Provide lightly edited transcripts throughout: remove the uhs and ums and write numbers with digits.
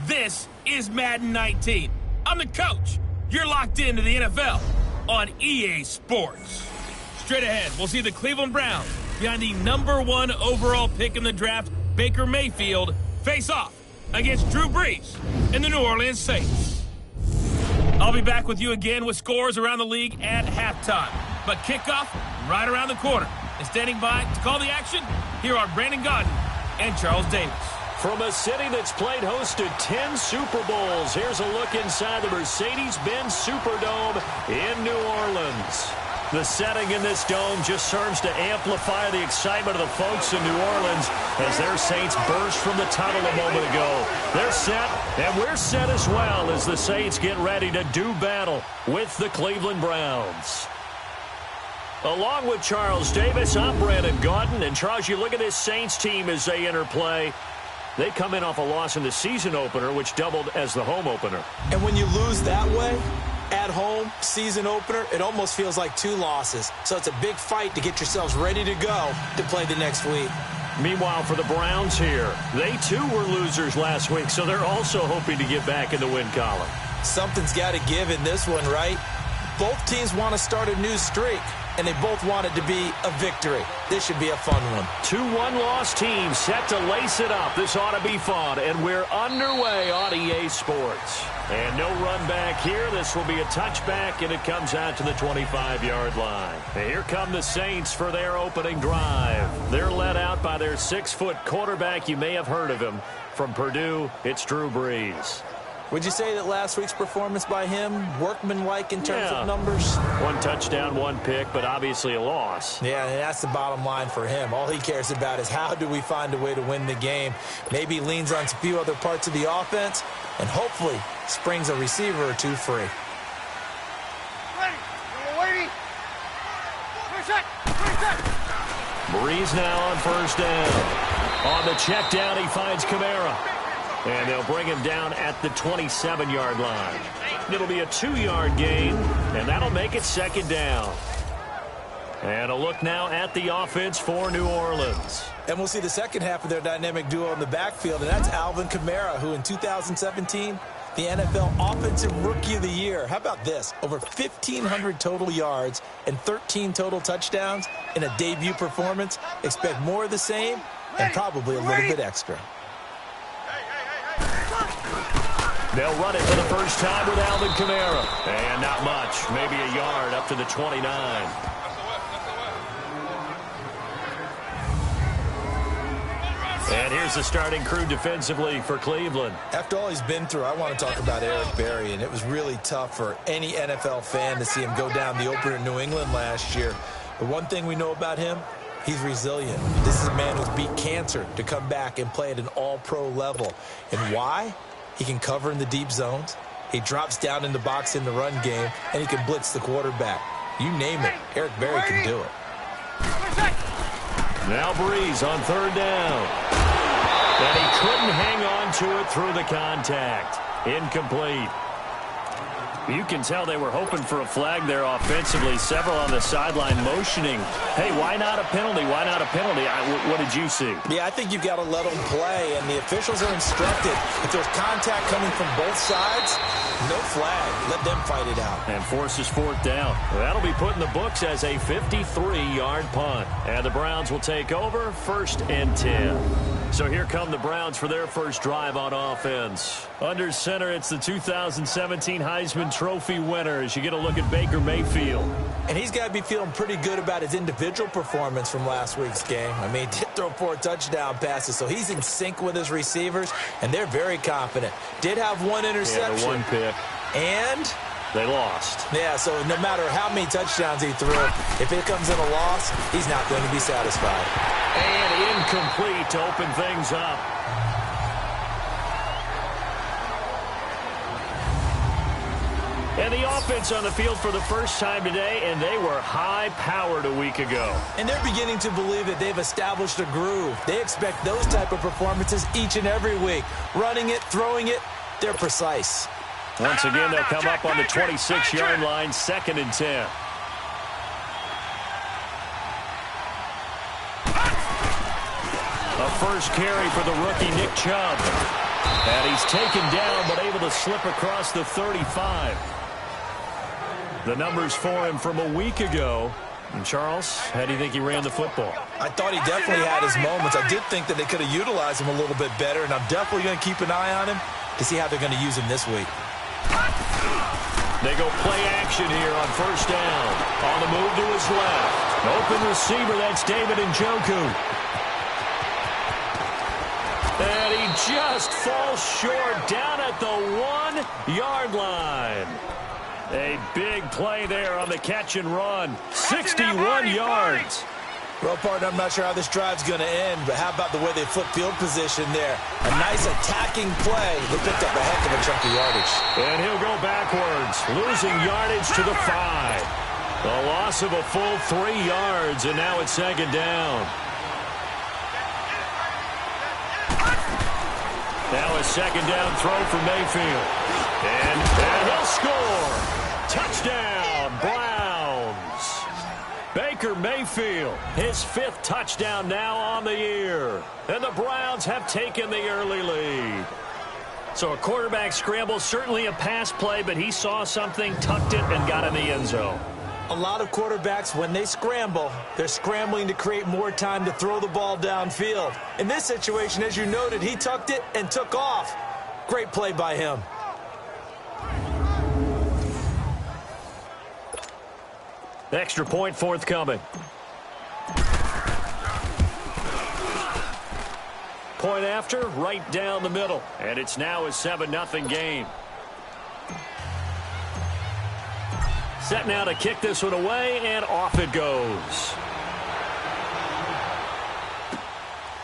This is Madden 19. I'm the coach. You're locked into the NFL on EA Sports. Straight ahead, we'll see the Cleveland Browns behind the #1 overall pick in the draft, Baker Mayfield, face off against Drew Brees and the New Orleans Saints. I'll be back with you again with scores around the league at halftime. But kickoff right around the corner. And standing by to call the action, here are Brandon Gaudin and Charles Davis. From a city that's played host to 10 Super Bowls, here's a look inside the Mercedes-Benz Superdome in New Orleans. The setting in this dome just serves to amplify the excitement of the folks in New Orleans as their Saints burst from the tunnel a moment ago. They're set, and we're set as well as the Saints get ready to do battle with the Cleveland Browns. Along with Charles Davis, I'm Brandon Gaudin. And Charles, you look at this Saints team as they enter play. They come in off a loss in the season opener, which doubled as the home opener. And when you lose that way, at home, season opener, it almost feels like 2 losses. So it's a big fight to get yourselves ready to go to play the next week. Meanwhile, for the Browns here, they too were losers last week, so they're also hoping to get back in the win column. Something's got to give in this one, right? Both teams want to start a new streak, and they both want it to be a victory. This should be a fun one. 2 one-loss teams set to lace it up. This ought to be fun, and we're underway on EA Sports. And no run back here. This will be a touchback, and it comes out to the 25-yard line. And here come the Saints for their opening drive. They're led out by their 6-foot quarterback. You may have heard of him. From Purdue, it's Drew Brees. Would you say that last week's performance by him, workmanlike in terms of numbers? 1 touchdown, 1 pick, but obviously a loss. Yeah, and that's the bottom line for him. All he cares about is how do we find a way to win the game. Maybe leans on a few other parts of the offense, and hopefully springs a receiver or 2 free. Brees now on first down. On the check down, he finds Kamara. And they'll bring him down at the 27-yard line. It'll be a 2-yard gain, and that'll make it 2nd down. And a look now at the offense for New Orleans. And we'll see the second half of their dynamic duo in the backfield, and that's Alvin Kamara, who in 2017, the NFL Offensive Rookie of the Year. How about this? Over 1,500 total yards and 13 total touchdowns in a debut performance. Expect more of the same and probably a little bit extra. They'll run it for the first time with Alvin Kamara. And not much. Maybe a yard up to the 29. And here's the starting crew defensively for Cleveland. After all he's been through, I want to talk about Eric Berry. And it was really tough for any NFL fan to see him go down the opener in New England last year. The one thing we know about him, he's resilient. This is a man who's beat cancer to come back and play at an all-pro level. And why? He can cover in the deep zones. He drops down in the box in the run game, and he can blitz the quarterback. You name it, Eric Berry can do it. Now Brees on 3rd down. And he couldn't hang on to it through the contact. Incomplete. You can tell they were hoping for a flag there offensively. Several on the sideline motioning. Hey, why not a penalty? Why not a penalty? What did you see? Yeah, I think you've got to let them play, and the officials are instructed. If there's contact coming from both sides, no flag. Let them fight it out. And forces 4th down. That'll be put in the books as a 53-yard punt. And the Browns will take over 1st and 10. So here come the Browns for their first drive on offense. Under center, it's the 2017 Heisman Trophy winner as you get a look at Baker Mayfield. And he's got to be feeling pretty good about his individual performance from last week's game. I mean, he did throw 4 touchdown passes, so he's in sync with his receivers, and they're very confident. Did have 1 interception. Yeah, 1 pick. And they lost. Yeah, so no matter how many touchdowns he threw, if it comes in a loss, he's not going to be satisfied. And incomplete to open things up. And the offense on the field for the first time today, and they were high-powered a week ago. And they're beginning to believe that they've established a groove. They expect those type of performances each and every week. Running it, throwing it, they're precise. Once again, they'll come up on the 26-yard line, 2nd and 10. A first carry for the rookie, Nick Chubb. And he's taken down, but able to slip across the 35. The numbers for him from a week ago, And Charles, how do you think he ran the football? I thought he definitely had his moments. I did think that they could have utilized him a little bit better, and I'm definitely going to keep an eye on him to see how they're going to use him this week. They go play action here on first down. On the move to his left. Open receiver, that's David Njoku. And he just falls short down at the 1-yard line. A big play there on the catch and run. 61 yards. Well, partner, I'm not sure how this drive's going to end, but how about the way they flip field position there? A nice attacking play. They picked up a heck of a chunk of yardage. And he'll go backwards, losing yardage to the 5. A loss of a full 3 yards, and now it's second down. Now a second down throw for Mayfield. And he'll score. Touchdown, Browns. Baker Mayfield, his 5th touchdown now on the year. And the Browns have taken the early lead. So a quarterback scramble, certainly a pass play, but he saw something, tucked it, and got in the end zone. A lot of quarterbacks, when they scramble, they're scrambling to create more time to throw the ball downfield. In this situation, as you noted, he tucked it and took off. Great play by him. Extra point forthcoming. Point after, right down the middle. And it's now a 7-0 game. Set now to kick this one away, and off it goes.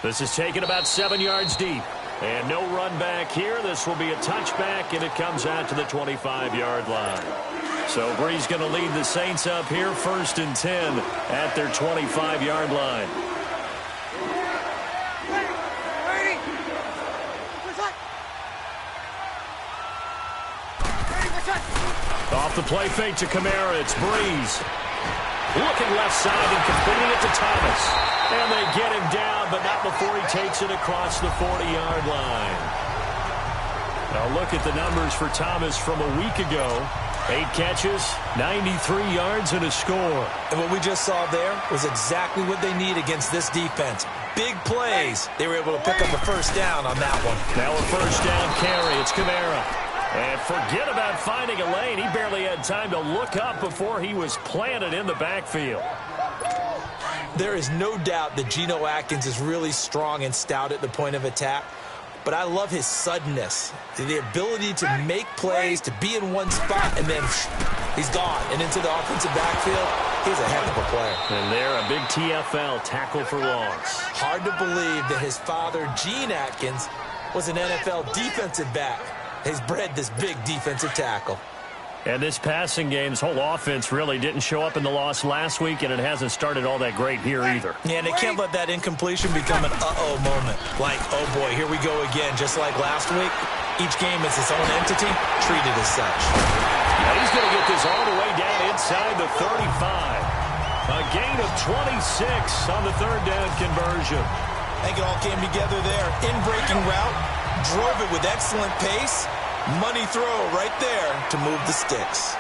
This is taken about 7 yards deep. And no run back here. This will be a touchback, and it comes out to the 25-yard line. So Bree's going to lead the Saints up here, 1st and 10 at their 25-yard line. Off the play fake to Kamara, it's Breeze. Looking left side and completing it to Thomas. And they get him down, but not before he takes it across the 40-yard line. Now look at the numbers for Thomas from a week ago. 8 catches, 93 yards, and a score. And what we just saw there was exactly what they need against this defense. Big plays. They were able to pick up a first down on that one. Now a first down carry. It's Kamara. And forget about finding a lane. He barely had time to look up before he was planted in the backfield. There is no doubt that Geno Atkins is really strong and stout at the point of attack. But I love his suddenness, the ability to make plays, to be in one spot, and then he's gone. And into the offensive backfield, he's a heck of a player. And there, a big TFL, tackle for loss. Hard to believe that his father, Gene Atkins, was an NFL defensive back. He's bred this big defensive tackle. And this passing game's whole offense really didn't show up in the loss last week, and it hasn't started all that great here either. Yeah, and they can't let that incompletion become an uh-oh moment. Like, oh boy, here we go again. Just like last week, each game is its own entity, treated as such. Now he's going to get this all the way down inside the 35. A gain of 26 on the 3rd down conversion. I think it all came together there. In-breaking route, drove it with excellent pace. Money throw right there to move the sticks.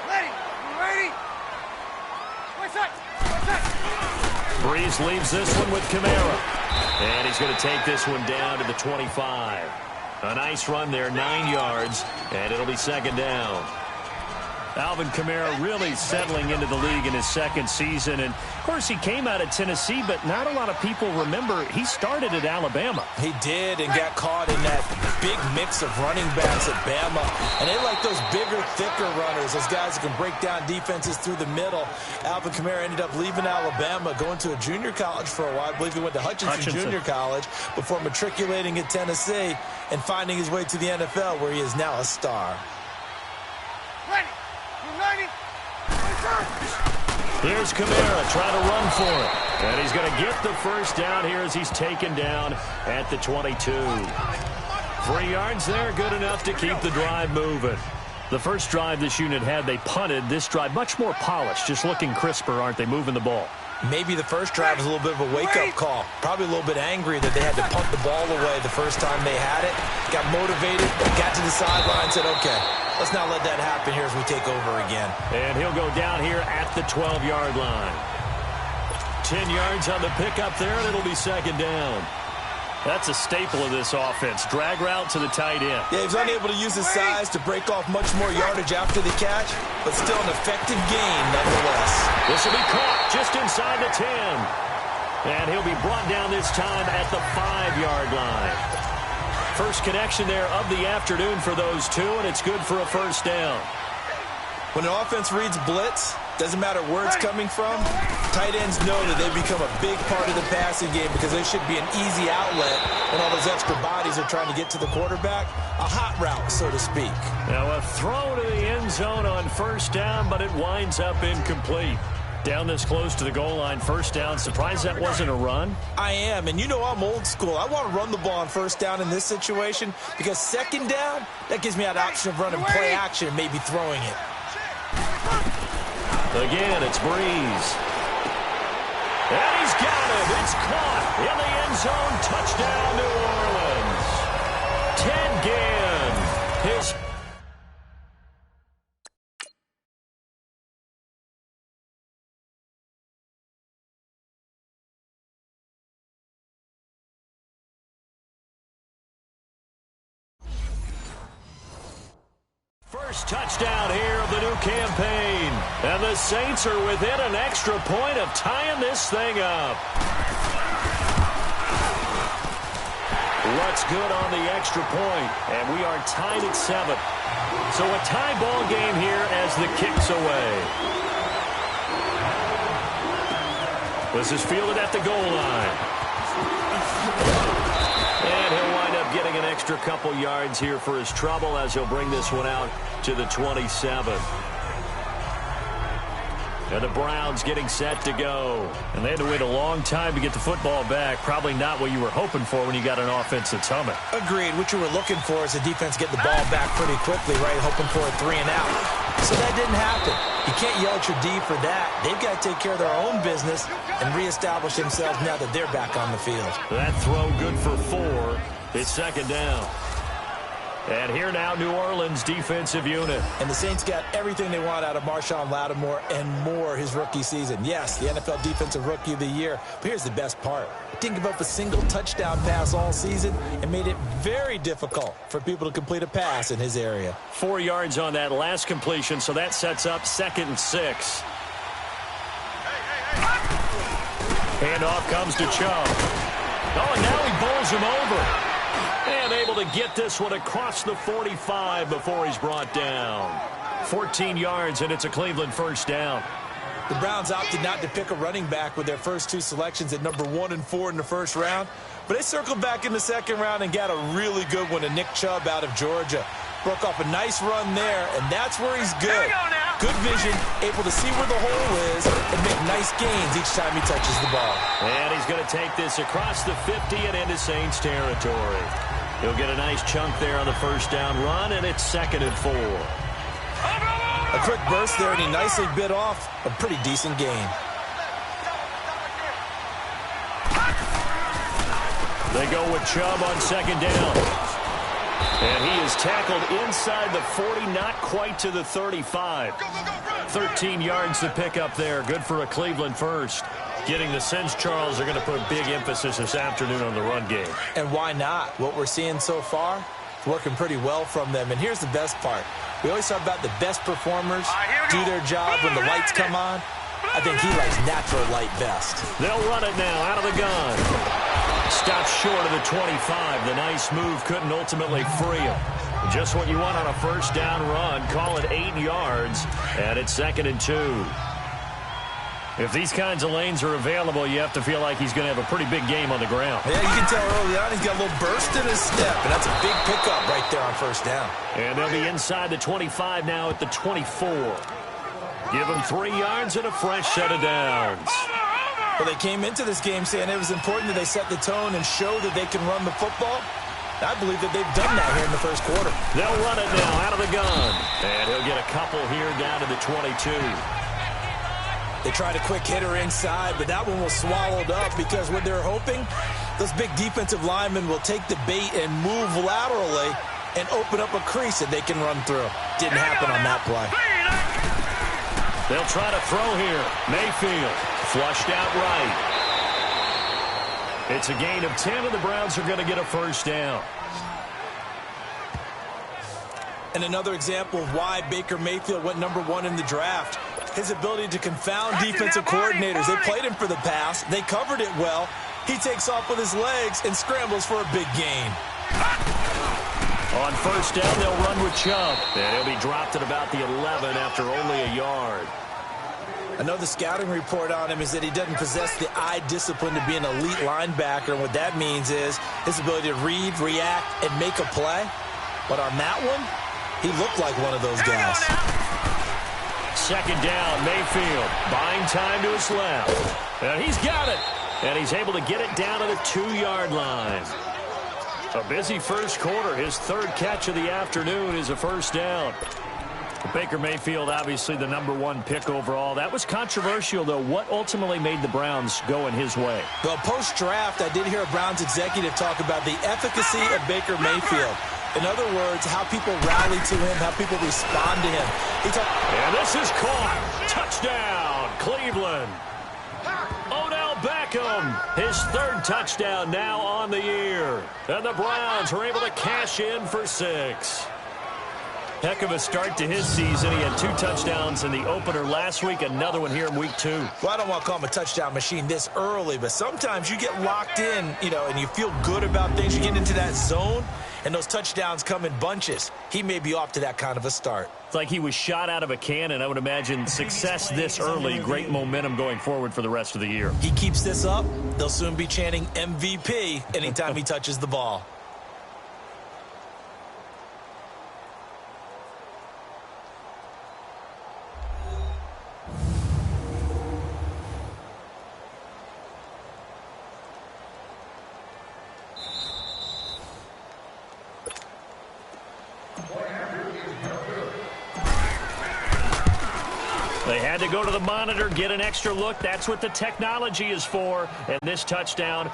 Ready. Breeze leaves this one with Kamara. And he's going to take this one down to the 25. A nice run there, 9 yards, and it'll be second down. Alvin Kamara really settling into the league in his 2nd season. And, of course, he came out of Tennessee, but not a lot of people remember he started at Alabama. He did, and got caught in that big mix of running backs at Bama. And they like those bigger, thicker runners, those guys that can break down defenses through the middle. Alvin Kamara ended up leaving Alabama, going to a junior college for a while. I believe he went to Hutchinson Junior College before matriculating at Tennessee and finding his way to the NFL, where he is now a star. Here's Kamara trying to run for it. And he's going to get the first down here as he's taken down at the 22. 3 yards there, good enough to keep the drive moving. The first drive this unit had, they punted. This drive, much more polished, just looking crisper, aren't they, moving the ball? Maybe the first drive was a little bit of a wake-up call. Probably a little bit angry that they had to punt the ball away the first time they had it. Got motivated, got to the sideline, said, okay, Let's not let that happen here as we take over again. And he'll go down here at the 12-yard line. 10 yards on the pickup there, and it'll be second down. That's a staple of this offense. Drag route to the tight end. Yeah, he's unable to use his size to break off much more yardage after the catch, but still an effective gain nonetheless. This will be caught just inside the 10. And he'll be brought down this time at the 5-yard line. First connection there of the afternoon for those two, and it's good for a first down. When an offense reads blitz, doesn't matter where it's coming from, tight ends know that they become a big part of the passing game because they should be an easy outlet when all those extra bodies are trying to get to the quarterback. A hot route, so to speak. Now a throw to the end zone on first down, but it winds up incomplete. Down this close to the goal line, first down. Surprised that wasn't a run? I am, and you know I'm old school. I want to run the ball on first down in this situation because second down, that gives me that option of running play action and maybe throwing it. Again, it's Breeze. And he's got it. It's caught in the end zone. Touchdown, New Orleans. Ted Ginn. His first touchdown here of the new campaign. And the Saints are within an extra point of tying this thing up. What's good on the extra point? And we are tied at 7. So a tie ball game here as the kick's away. This is fielded at the goal line. And he'll wind up getting an extra couple yards here for his trouble as he'll bring this one out to the 27. And the Browns getting set to go. And they had to wait a long time to get the football back. Probably not what you were hoping for when you got an offense that's humming. Agreed. What you were looking for is the defense get the ball back pretty quickly, right? Hoping for a 3 and out. So that didn't happen. You can't yell at your D for that. They've got to take care of their own business and reestablish themselves now that they're back on the field. That throw good for 4. It's second down. And here now, New Orleans defensive unit. And the Saints got everything they want out of Marshawn Lattimore and more his rookie season. Yes, the NFL Defensive Rookie of the Year. But here's the best part. Didn't give up a single touchdown pass all season and made it very difficult for people to complete a pass in his area. 4 yards on that last completion, so that sets up 2nd and 6. Handoff comes to Chubb. Oh, and now he bowls him over. And able to get this one across the 45 before he's brought down. 14 yards, and it's a Cleveland first down. The Browns opted not to pick a running back with their first 2 selections at number 1 and 4 in the first round. But they circled back in the second round and got a really good one to Nick Chubb out of Georgia. Broke off a nice run there, and that's where he's good. Good vision, able to see where the hole is and make nice gains each time he touches the ball. And he's going to take this across the 50 and into Saints territory. He'll get a nice chunk there on the first down run, and it's 2nd and 4. A quick burst there, and he nicely bit off a pretty decent gain. They go with Chubb on second down. And he is tackled inside the 40, not quite to the 35. 13 yards to pick up there. Good for a Cleveland first. Getting the sense, Charles, are going to put a big emphasis this afternoon on the run game. And why not? What we're seeing so far is working pretty well from them. And here's the best part. We always talk about the best performers do their job when the lights come on. I think he likes natural light best. They'll run it now out of the gun. Stopped short of the 25. The nice move couldn't ultimately free him. Just what you want on a first down run. Call it 8 yards, and it's 2nd and 2. If these kinds of lanes are available, you have to feel like he's going to have a pretty big game on the ground. Yeah, you can tell early on he's got a little burst in his step, and that's a big pickup right there on first down. And they'll be inside the 25 now at the 24. Give him 3 yards and a fresh set of downs. Well, they came into this game saying it was important that they set the tone and show that they can run the football. I believe that they've done that here in the first quarter. They'll run it now out of the gun. And he'll get a couple here down to the 22. They tried a quick hitter inside, but that one was swallowed up because what they're hoping, those big defensive linemen will take the bait and move laterally and open up a crease that they can run through. Didn't happen on that play. They'll try to throw here. Mayfield flushed out right. It's a gain of 10, and the Browns are going to get a first down. And another example of why Baker Mayfield went #1 in the draft. His ability to confound defensive coordinators. They played him for the pass. They covered it well. He takes off with his legs and scrambles for a big gain. On first down, they'll run with Chubb. And he'll be dropped at about the 11 after only a yard. Another scouting report on him is that he doesn't possess the eye discipline to be an elite linebacker. And what that means is his ability to read, react, and make a play. But on that one, he looked like one of those guys. Second down, Mayfield buying time to his left. And he's got it. And he's able to get it down to the 2-yard line. A busy first quarter. His third catch of the afternoon is a first down. Baker Mayfield, obviously the #1 pick overall. That was controversial, though. What ultimately made the Browns go in his way? Well, post-draft, I did hear a Browns executive talk about the efficacy of Baker Mayfield. In other words, how people rally to him, how people respond to him. And this is caught. Touchdown, Cleveland. Odell Beckham, his third touchdown now on the year. And the Browns are able to cash in for 6. Heck of a start to his season. He had 2 touchdowns in the opener last week, another one here in week 2. Well, I don't want to call him a touchdown machine this early, but sometimes you get locked in, and you feel good about things. You get into that zone, and those touchdowns come in bunches. He may be off to that kind of a start. It's like he was shot out of a cannon. I would imagine success this early, great momentum going forward for the rest of the year. He keeps this up, they'll soon be chanting MVP anytime he touches the ball. They had to go to the monitor, get an extra look. That's what the technology is for. And this touchdown